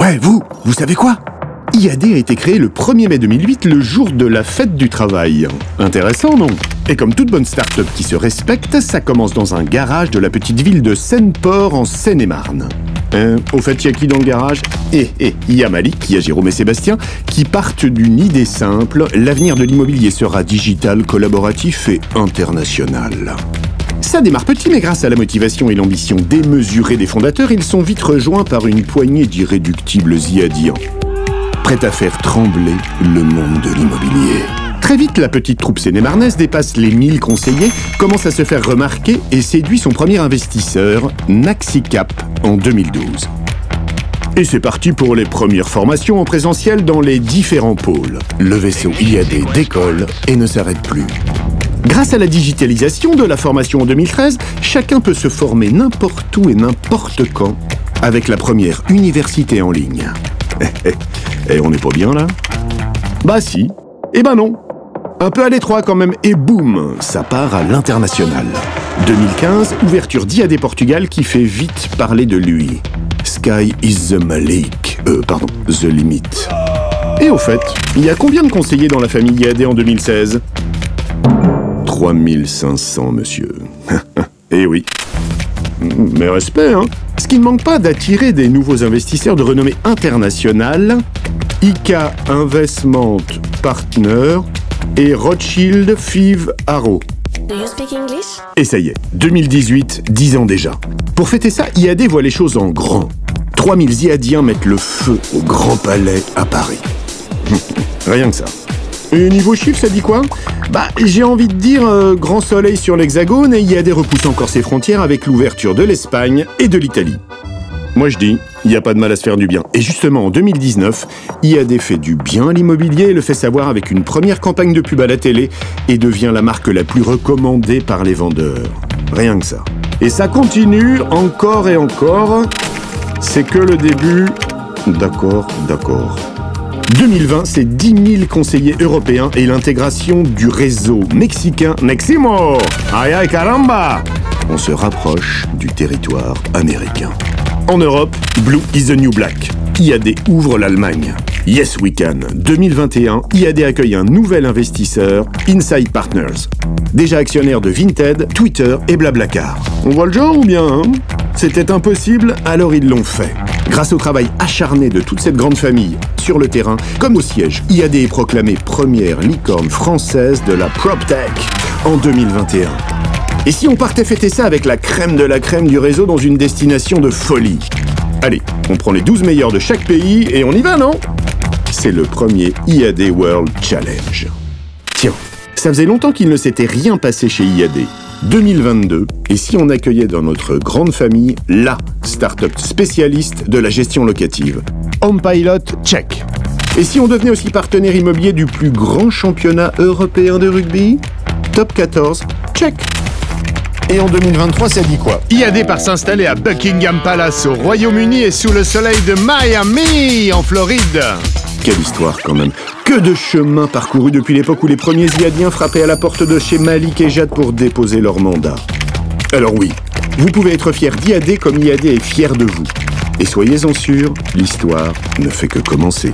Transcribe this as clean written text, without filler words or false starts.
Ouais, vous savez quoi? IAD a été créé le 1er mai 2008, le jour de la fête du travail. Intéressant, non? Et comme toute bonne start-up qui se respecte, ça commence dans un garage de la petite ville de Seine-Port en Seine-et-Marne. Au fait, il y a qui dans le garage? Il y a Malik, il y a Jérôme et Sébastien, qui partent d'une idée simple: l'avenir de l'immobilier sera digital, collaboratif et international. Ça démarre petit, mais grâce à la motivation et l'ambition démesurée des fondateurs, ils sont vite rejoints par une poignée d'irréductibles IADiens, prêts à faire trembler le monde de l'immobilier. Très vite, la petite troupe sénémarnaise dépasse les 1000 conseillers, commence à se faire remarquer et séduit son premier investisseur, Naxicap, en 2012. Et c'est parti pour les premières formations en présentiel dans les différents pôles. Le vaisseau IAD décolle et ne s'arrête plus. Grâce à la digitalisation de la formation en 2013, chacun peut se former n'importe où et n'importe quand avec la première université en ligne. Et on n'est pas bien là? Bah si. Eh ben non. Un peu à l'étroit quand même, et boum, ça part à l'international. 2015, ouverture d'IAD Portugal qui fait vite parler de lui. Sky is the the limit. Et au fait, il y a combien de conseillers dans la famille IAD en 2016? 3500, monsieur. Eh oui. Mais respect, hein. Ce qui ne manque pas d'attirer des nouveaux investisseurs de renommée internationale, IK Investment Partner et Rothschild Five Arrow. Do you speak English? Et ça y est, 2018, 10 ans déjà. Pour fêter ça, IAD voit les choses en grand. 3000 IADiens mettent le feu au Grand Palais à Paris. Rien que ça. Et niveau chiffre, ça dit quoi? Bah, j'ai envie de dire grand soleil sur l'Hexagone, et IAD repousse encore ses frontières avec l'ouverture de l'Espagne et de l'Italie. Moi je dis, il n'y a pas de mal à se faire du bien. Et justement, en 2019, IAD fait du bien à l'immobilier et le fait savoir avec une première campagne de pub à la télé et devient la marque la plus recommandée par les vendeurs. Rien que ça. Et ça continue encore et encore. C'est que le début. D'accord. 2020, c'est 10 000 conseillers européens et l'intégration du réseau mexicain Neximo. Ay caramba! On se rapproche du territoire américain. En Europe, Blue is the new black. IAD ouvre l'Allemagne. Yes we can. 2021, IAD accueille un nouvel investisseur, Insight Partners. Déjà actionnaire de Vinted, Twitter et Blablacar. On voit le genre ou bien, hein? C'était impossible, alors ils l'ont fait. Grâce au travail acharné de toute cette grande famille, sur le terrain, comme au siège, IAD est proclamée première licorne française de la PropTech en 2021. Et si on partait fêter ça avec la crème de la crème du réseau dans une destination de folie? Allez, on prend les 12 meilleurs de chaque pays et on y va, non? C'est le premier IAD World Challenge. Tiens, ça faisait longtemps qu'il ne s'était rien passé chez IAD. 2022, et si on accueillait dans notre grande famille la start-up spécialiste de la gestion locative? HomePilot, check. Et si on devenait aussi partenaire immobilier du plus grand championnat européen de rugby? Top 14, check. Et en 2023, ça dit quoi? IAD part s'installer à Buckingham Palace au Royaume-Uni et sous le soleil de Miami, en Floride. Quelle histoire quand même. Que de chemin parcouru depuis l'époque où les premiers IADiens frappaient à la porte de chez Malik et Jade pour déposer leur mandat. Alors oui, vous pouvez être fier d'IAD comme IAD est fier de vous. Et soyez-en sûrs, l'histoire ne fait que commencer.